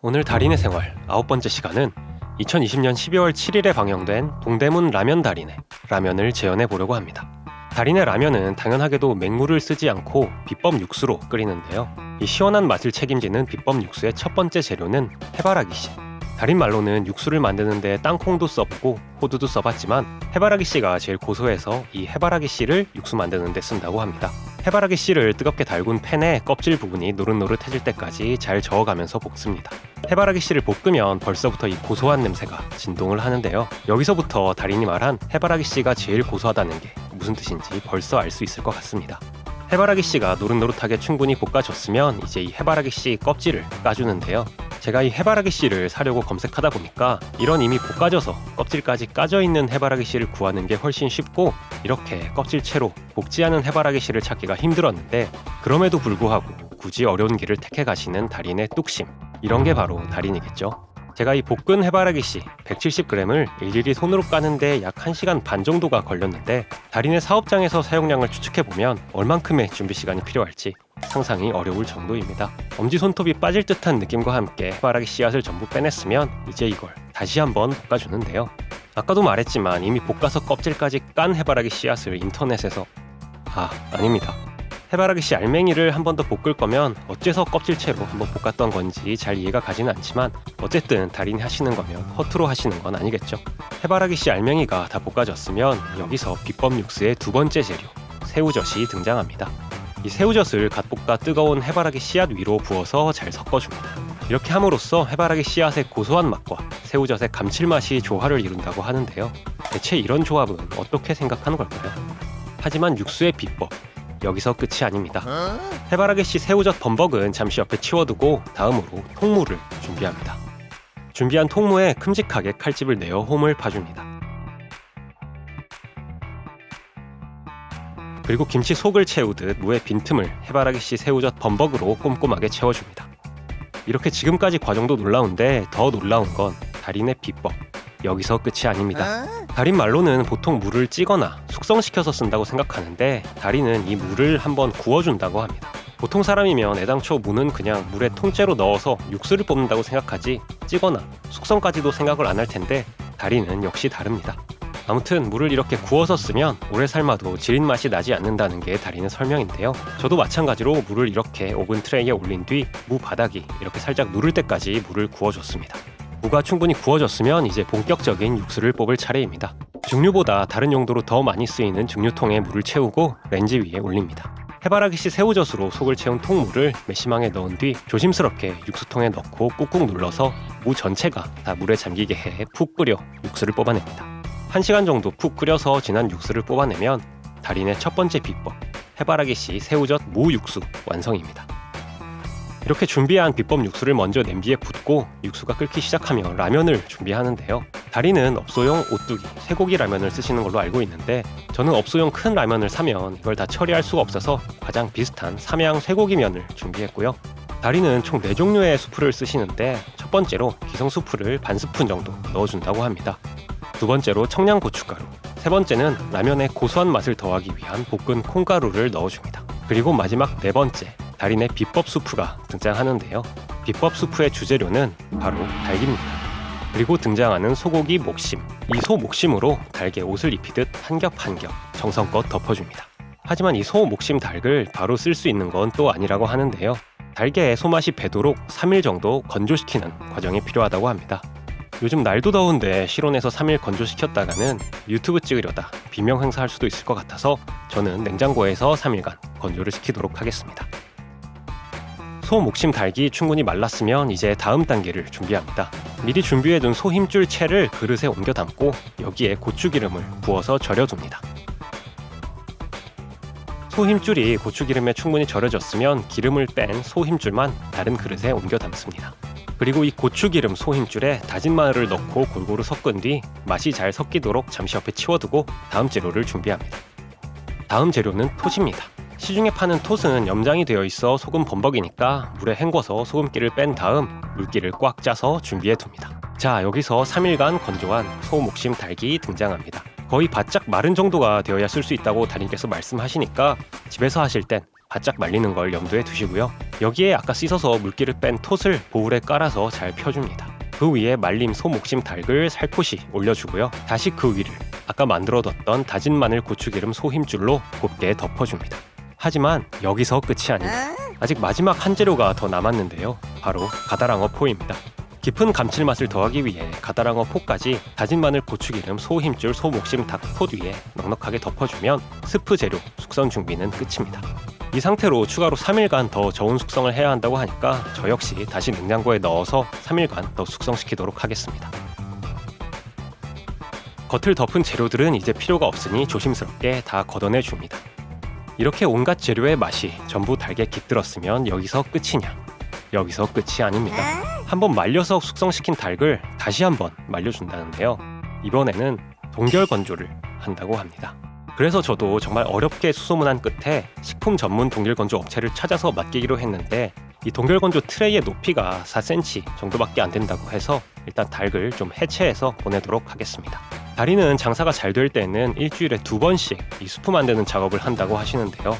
오늘 달인의 생활 9번째 시간은 2020년 12월 7일에 방영된 동대문 라면 달인의 라면을 재현해 보려고 합니다. 달인의 라면은 당연하게도 맹물을 쓰지 않고 비법 육수로 끓이는데요. 이 시원한 맛을 책임지는 비법 육수의 첫 번째 재료는 해바라기씨. 달인 말로는 육수를 만드는데 땅콩도 써보고 호두도 써봤지만 해바라기씨가 제일 고소해서 이 해바라기씨를 육수 만드는 데 쓴다고 합니다. 해바라기씨를 뜨겁게 달군 팬에 껍질 부분이 노릇노릇해질 때까지 잘 저어가면서 볶습니다. 해바라기씨를 볶으면 벌써부터 이 고소한 냄새가 진동을 하는데요. 여기서부터 달인이 말한 해바라기씨가 제일 고소하다는 게 무슨 뜻인지 벌써 알 수 있을 것 같습니다. 해바라기씨가 노릇노릇하게 충분히 볶아졌으면 이제 이 해바라기씨 껍질을 까주는데요. 제가 이 해바라기씨를 사려고 검색하다 보니까 이런 이미 볶아져서 껍질까지 까져있는 해바라기씨를 구하는 게 훨씬 쉽고 이렇게 껍질채로 볶지 않은 해바라기씨를 찾기가 힘들었는데 그럼에도 불구하고 굳이 어려운 길을 택해 가시는 달인의 뚝심, 이런 게 바로 달인이겠죠. 제가 이 볶은 해바라기씨 170g을 일일이 손으로 까는데 약 1시간 반 정도가 걸렸는데 달인의 사업장에서 사용량을 추측해보면 얼만큼의 준비시간이 필요할지 상상이 어려울 정도입니다. 엄지손톱이 빠질 듯한 느낌과 함께 해바라기 씨앗을 전부 빼냈으면 이제 이걸 다시 한번 볶아주는데요. 아까도 말했지만 이미 볶아서 껍질까지 깐 해바라기 씨앗을 인터넷에서 아닙니다. 해바라기 씨 알맹이를 한 번 더 볶을 거면 어째서 껍질채로 한번 볶았던 건지 잘 이해가 가지는 않지만 어쨌든 달인이 하시는 거면 허투루 하시는 건 아니겠죠. 해바라기 씨 알맹이가 다 볶아졌으면 여기서 비법 육수의 두 번째 재료 새우젓이 등장합니다. 이 새우젓을 갓 볶아 뜨거운 해바라기 씨앗 위로 부어서 잘 섞어줍니다. 이렇게 함으로써 해바라기 씨앗의 고소한 맛과 새우젓의 감칠맛이 조화를 이룬다고 하는데요. 대체 이런 조합은 어떻게 생각하는 걸까요? 하지만 육수의 비법 여기서 끝이 아닙니다. 해바라기씨 새우젓 범벅은 잠시 옆에 치워두고 다음으로 통무를 준비합니다. 준비한 통무에 큼직하게 칼집을 내어 홈을 파줍니다. 그리고 김치 속을 채우듯 무의 빈틈을 해바라기씨 새우젓 범벅으로 꼼꼼하게 채워줍니다. 이렇게 지금까지 과정도 놀라운데 더 놀라운 건 달인의 비법, 여기서 끝이 아닙니다. 달인 말로는 보통 물을 찌거나 숙성시켜서 쓴다고 생각하는데 달인은 이 물을 한번 구워준다고 합니다. 보통 사람이면 애당초 무는 그냥 물에 통째로 넣어서 육수를 뽑는다고 생각하지 찌거나 숙성까지도 생각을 안 할 텐데 달인은 역시 다릅니다. 아무튼 물을 이렇게 구워서 쓰면 오래 삶아도 지린 맛이 나지 않는다는 게 달인의 설명인데요. 저도 마찬가지로 물을 이렇게 오븐 트레이에 올린 뒤 무 바닥이 이렇게 살짝 누를 때까지 물을 구워줬습니다. 무가 충분히 구워졌으면 이제 본격적인 육수를 뽑을 차례입니다. 증류보다 다른 용도로 더 많이 쓰이는 증류통에 물을 채우고 렌즈 위에 올립니다. 해바라기씨 새우젓으로 속을 채운 통물을 메시망에 넣은 뒤 조심스럽게 육수통에 넣고 꾹꾹 눌러서 무 전체가 다 물에 잠기게 해 푹 끓여 육수를 뽑아냅니다. 1시간 정도 푹 끓여서 진한 육수를 뽑아내면 달인의 첫 번째 비법 해바라기씨 새우젓 무 육수 완성입니다. 이렇게 준비한 비법 육수를 먼저 냄비에 붓고 육수가 끓기 시작하면 라면을 준비하는데요. 달인은 업소용 오뚜기, 쇠고기 라면을 쓰시는 걸로 알고 있는데 저는 업소용 큰 라면을 사면 이걸 다 처리할 수가 없어서 가장 비슷한 삼양 쇠고기면을 준비했고요. 달인은 총 4종류의 수프를 쓰시는데 첫 번째로 기성 수프를 반 스푼 정도 넣어준다고 합니다. 두 번째로 청양고춧가루, 세 번째는 라면의 고소한 맛을 더하기 위한 볶은 콩가루를 넣어줍니다. 그리고 마지막 네 번째, 달인의 비법 수프가 등장하는데요. 비법 수프의 주재료는 바로 닭입니다. 그리고 등장하는 소고기 목심, 이 소 목심으로 닭에 옷을 입히듯 한 겹 한 겹 정성껏 덮어줍니다. 하지만 이 소 목심 닭을 바로 쓸 수 있는 건 또 아니라고 하는데요. 닭의 소맛이 배도록 3일 정도 건조시키는 과정이 필요하다고 합니다. 요즘 날도 더운데 실온에서 3일 건조시켰다가는 유튜브 찍으려다 비명 행사할 수도 있을 것 같아서 저는 냉장고에서 3일간 건조를 시키도록 하겠습니다. 소 목심 닭이 충분히 말랐으면 이제 다음 단계를 준비합니다. 미리 준비해둔 소 힘줄 채를 그릇에 옮겨 담고 여기에 고추기름을 부어서 절여줍니다. 소 힘줄이 고추기름에 충분히 절여졌으면 기름을 뺀 소 힘줄만 다른 그릇에 옮겨 담습니다. 그리고 이 고추기름 소 힘줄에 다진 마늘을 넣고 골고루 섞은 뒤 맛이 잘 섞이도록 잠시 옆에 치워두고 다음 재료를 준비합니다. 다음 재료는 톳입니다. 시중에 파는 톳은 염장이 되어 있어 소금 범벅이니까 물에 헹궈서 소금기를 뺀 다음 물기를 꽉 짜서 준비해 둡니다. 자, 여기서 3일간 건조한 소 목심 닭이 등장합니다. 거의 바짝 마른 정도가 되어야 쓸 수 있다고 달인께서 말씀하시니까 집에서 하실 땐 바짝 말리는 걸 염두에 두시고요. 여기에 아까 씻어서 물기를 뺀 톳을 보울에 깔아서 잘 펴줍니다. 그 위에 말린 소목심 닭을 살포시 올려주고요. 다시 그 위를 아까 만들어뒀던 다진 마늘 고추기름 소힘줄로 곱게 덮어줍니다. 하지만 여기서 끝이 아닙니다. 아직 마지막 한 재료가 더 남았는데요. 바로 가다랑어 포입니다. 깊은 감칠맛을 더하기 위해 가다랑어 포까지 다진 마늘 고추기름 소힘줄 소목심 닭톳 위에 넉넉하게 덮어주면 스프 재료 숙성 준비는 끝입니다. 이 상태로 추가로 3일간 더 저온 숙성을 해야 한다고 하니까 저 역시 다시 냉장고에 넣어서 3일간 더 숙성시키도록 하겠습니다. 겉을 덮은 재료들은 이제 필요가 없으니 조심스럽게 다 걷어내 줍니다. 이렇게 온갖 재료의 맛이 전부 닭에 깃들었으면 여기서 끝이냐? 여기서 끝이 아닙니다. 한번 말려서 숙성시킨 닭을 다시 한번 말려준다는데요. 이번에는 동결 건조를 한다고 합니다. 그래서 저도 정말 어렵게 수소문한 끝에 식품 전문 동결 건조 업체를 찾아서 맡기기로 했는데 이 동결 건조 트레이의 높이가 4cm 정도밖에 안 된다고 해서 일단 닭을 좀 해체해서 보내도록 하겠습니다. 다리는 장사가 잘 될 때는 일주일에 2번씩 이 수프 만드는 작업을 한다고 하시는데요.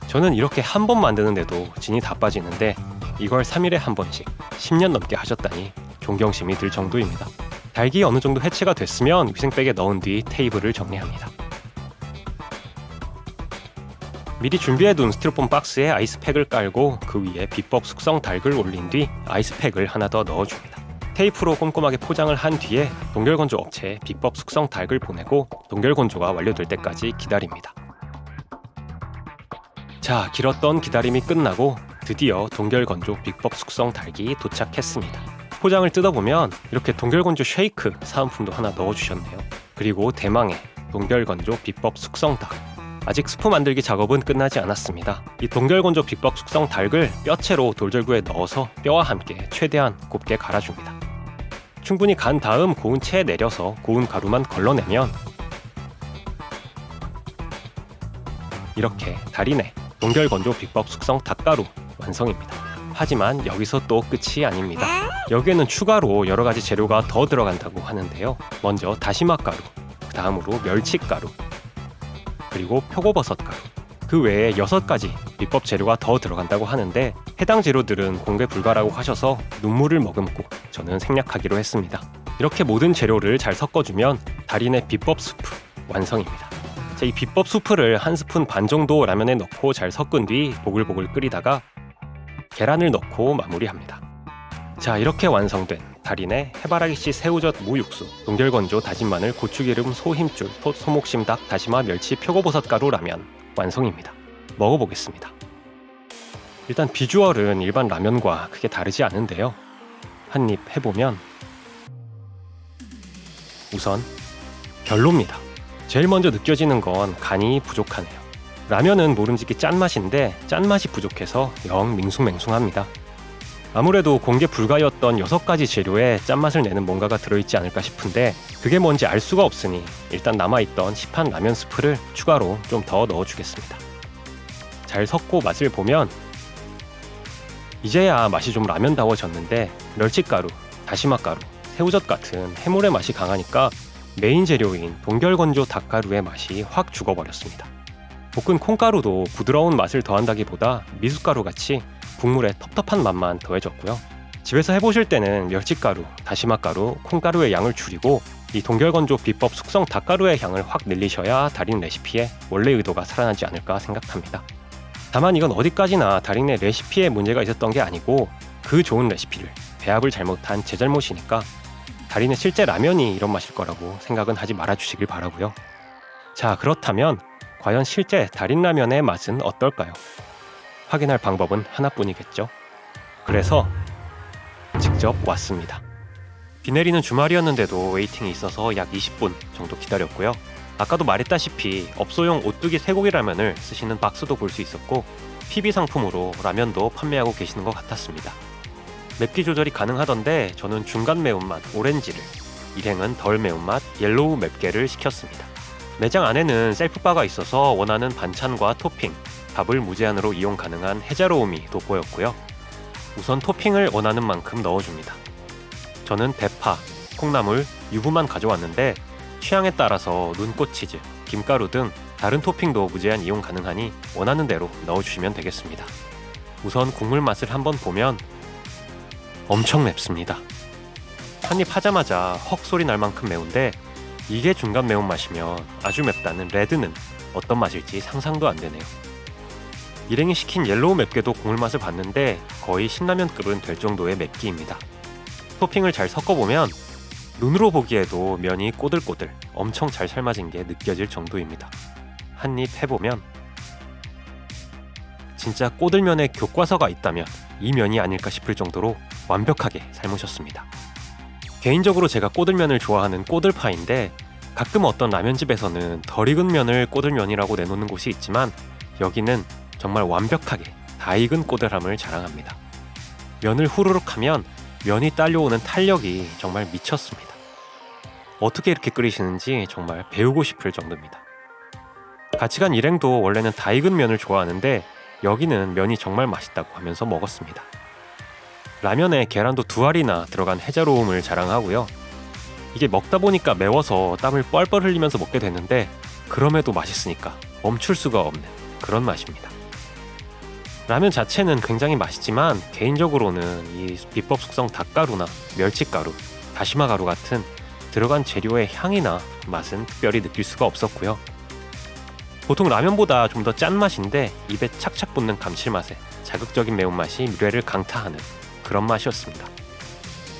저는 이렇게 한 번 만드는데도 진이 다 빠지는데 이걸 3일에 한 번씩 10년 넘게 하셨다니 존경심이 들 정도입니다. 닭이 어느 정도 해체가 됐으면 위생백에 넣은 뒤 테이블을 정리합니다. 미리 준비해둔 스티로폼 박스에 아이스팩을 깔고 그 위에 비법 숙성 닭을 올린 뒤 아이스팩을 하나 더 넣어줍니다. 테이프로 꼼꼼하게 포장을 한 뒤에 동결건조 업체에 비법 숙성 닭을 보내고 동결건조가 완료될 때까지 기다립니다. 자, 길었던 기다림이 끝나고 드디어 동결건조 비법 숙성 닭이 도착했습니다. 포장을 뜯어보면 이렇게 동결건조 쉐이크 사은품도 하나 넣어주셨네요. 그리고 대망의 동결건조 비법 숙성 닭. 아직 스프 만들기 작업은 끝나지 않았습니다. 이 동결건조 비법 숙성 닭을 뼈채로 돌절구에 넣어서 뼈와 함께 최대한 곱게 갈아줍니다. 충분히 간 다음 고운 체에 내려서 고운 가루만 걸러내면 이렇게 달인의 동결건조 비법 숙성 닭가루 완성입니다. 하지만 여기서 또 끝이 아닙니다. 여기에는 추가로 여러가지 재료가 더 들어간다고 하는데요. 먼저 다시마가루, 그 다음으로 멸치가루, 그리고 표고버섯 가루, 그 외에 6가지 비법 재료가 더 들어간다고 하는데 해당 재료들은 공개 불가라고 하셔서 눈물을 머금고 저는 생략하기로 했습니다. 이렇게 모든 재료를 잘 섞어주면 달인의 비법 수프 완성입니다. 자, 이 비법 수프를 1스푼 반 정도 라면에 넣고 잘 섞은 뒤 보글보글 끓이다가 계란을 넣고 마무리합니다. 자, 이렇게 완성된 달인의 해바라기씨 새우젓 무육수, 동결건조 다진 마늘 고추기름 소힘줄 톳 소목심 닭 다시마 멸치 표고버섯 가루 라면 완성입니다. 먹어보겠습니다. 일단 비주얼은 일반 라면과 크게 다르지 않은데요. 한 입 해보면 우선 별로입니다. 제일 먼저 느껴지는 건 간이 부족하네요. 라면은 모름지기 짠맛인데 짠맛이 부족해서 영 밍숭맹숭합니다. 아무래도 공개 불가였던 6가지 재료에 짠맛을 내는 뭔가가 들어있지 않을까 싶은데 그게 뭔지 알 수가 없으니 일단 남아있던 시판 라면 스프를 추가로 좀 더 넣어주겠습니다. 잘 섞고 맛을 보면 이제야 맛이 좀 라면다워졌는데 멸치가루, 다시마가루, 새우젓 같은 해물의 맛이 강하니까 메인 재료인 동결건조 닭가루의 맛이 확 죽어버렸습니다. 볶은 콩가루도 부드러운 맛을 더한다기보다 미숫가루같이 국물에 텁텁한 맛만 더해졌고요. 집에서 해보실 때는 멸치가루, 다시마가루, 콩가루의 양을 줄이고 이 동결건조 비법 숙성 닭가루의 향을 확 늘리셔야 달인 레시피의 원래 의도가 살아나지 않을까 생각합니다. 다만 이건 어디까지나 달인의 레시피에 문제가 있었던 게 아니고 그 좋은 레시피를 배합을 잘못한 제 잘못이니까 달인의 실제 라면이 이런 맛일 거라고 생각은 하지 말아주시길 바라고요. 자, 그렇다면 과연 실제 달인 라면의 맛은 어떨까요? 확인할 방법은 하나뿐이겠죠. 그래서 직접 왔습니다. 비 내리는 주말이었는데도 웨이팅이 있어서 약 20분 정도 기다렸고요. 아까도 말했다시피 업소용 오뚜기 쇠고기 라면을 쓰시는 박스도 볼 수 있었고 PB 상품으로 라면도 판매하고 계시는 것 같았습니다. 맵기 조절이 가능하던데 저는 중간 매운맛 오렌지를, 일행은 덜 매운맛 옐로우 맵게를 시켰습니다. 매장 안에는 셀프바가 있어서 원하는 반찬과 토핑, 밥을 무제한으로 이용 가능한 해자로움이 돋보였고요. 우선 토핑을 원하는 만큼 넣어줍니다. 저는 대파, 콩나물, 유부만 가져왔는데 취향에 따라서 눈꽃치즈, 김가루 등 다른 토핑도 무제한 이용 가능하니 원하는 대로 넣어주시면 되겠습니다. 우선 국물 맛을 한번 보면 엄청 맵습니다. 한입 하자마자 헉 소리 날 만큼 매운데 이게 중간 매운맛이면 아주 맵다는 레드는 어떤 맛일지 상상도 안 되네요. 일행이 시킨 옐로우 맵게도 국물 맛을 봤는데 거의 신라면급은 될 정도의 맵기입니다. 토핑을 잘 섞어보면 눈으로 보기에도 면이 꼬들꼬들 엄청 잘 삶아진 게 느껴질 정도입니다. 한입 해보면 진짜 꼬들면에 교과서가 있다면 이 면이 아닐까 싶을 정도로 완벽하게 삶으셨습니다. 개인적으로 제가 꼬들면을 좋아하는 꼬들파인데 가끔 어떤 라면집에서는 덜 익은 면을 꼬들면이라고 내놓는 곳이 있지만 여기는 정말 완벽하게 다 익은 꼬들함을 자랑합니다. 면을 후루룩 하면 면이 딸려오는 탄력이 정말 미쳤습니다. 어떻게 이렇게 끓이시는지 정말 배우고 싶을 정도입니다. 같이 간 일행도 원래는 다 익은 면을 좋아하는데 여기는 면이 정말 맛있다고 하면서 먹었습니다. 라면에 계란도 2알이나 들어간 해자로움을 자랑하고요. 이게 먹다 보니까 매워서 땀을 뻘뻘 흘리면서 먹게 되는데 그럼에도 맛있으니까 멈출 수가 없는 그런 맛입니다. 라면 자체는 굉장히 맛있지만 개인적으로는 이 비법 숙성 닭가루나 멸치가루, 다시마 가루 같은 들어간 재료의 향이나 맛은 특별히 느낄 수가 없었고요. 보통 라면보다 좀 더 짠맛인데 입에 착착 붙는 감칠맛에 자극적인 매운맛이 뇌를 강타하는 그런 맛이었습니다.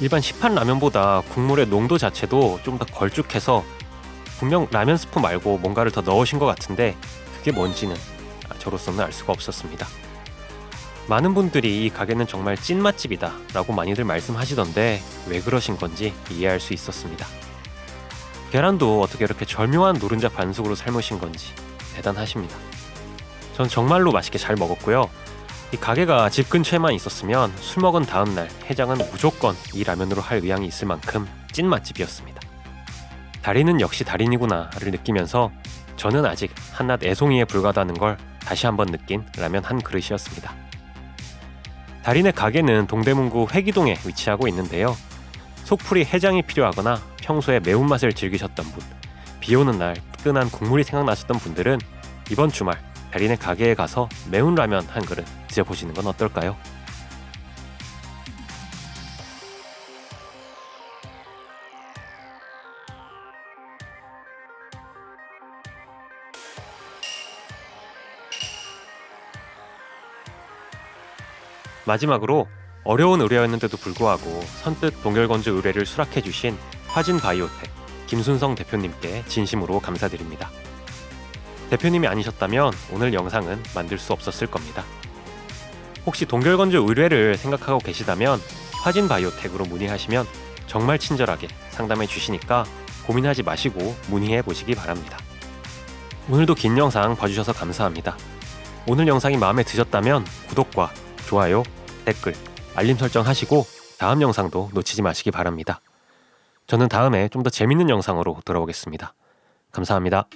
일반 시판 라면보다 국물의 농도 자체도 좀 더 걸쭉해서 분명 라면 스프 말고 뭔가를 더 넣으신 것 같은데 그게 뭔지는 저로서는 알 수가 없었습니다. 많은 분들이 이 가게는 정말 찐 맛집이다 라고 많이들 말씀하시던데 왜 그러신 건지 이해할 수 있었습니다. 계란도 어떻게 이렇게 절묘한 노른자 반숙으로 삶으신 건지 대단하십니다. 전 정말로 맛있게 잘 먹었고요. 이 가게가 집 근처에만 있었으면 술 먹은 다음날 해장은 무조건 이 라면으로 할 의향이 있을 만큼 찐 맛집이었습니다. 달인은 역시 달인이구나를 느끼면서 저는 아직 한낱 애송이에 불과하다는 걸 다시 한번 느낀 라면 한 그릇이었습니다. 달인의 가게는 동대문구 회기동에 위치하고 있는데요. 속풀이 해장이 필요하거나 평소에 매운맛을 즐기셨던 분, 비오는 날 뜨끈한 국물이 생각나셨던 분들은 이번 주말 달인의 가게에 가서 매운 라면 한 그릇 드셔보시는 건 어떨까요? 마지막으로 어려운 의뢰였는데도 불구하고 선뜻 동결건조 의뢰를 수락해주신 화진바이오텍 김순성 대표님께 진심으로 감사드립니다. 대표님이 아니셨다면 오늘 영상은 만들 수 없었을 겁니다. 혹시 동결건조 의뢰를 생각하고 계시다면 화진바이오텍으로 문의하시면 정말 친절하게 상담해 주시니까 고민하지 마시고 문의해 보시기 바랍니다. 오늘도 긴 영상 봐주셔서 감사합니다. 오늘 영상이 마음에 드셨다면 구독과 좋아요, 댓글, 알림 설정 하시고 다음 영상도 놓치지 마시기 바랍니다. 저는 다음에 좀 더 재밌는 영상으로 돌아오겠습니다. 감사합니다.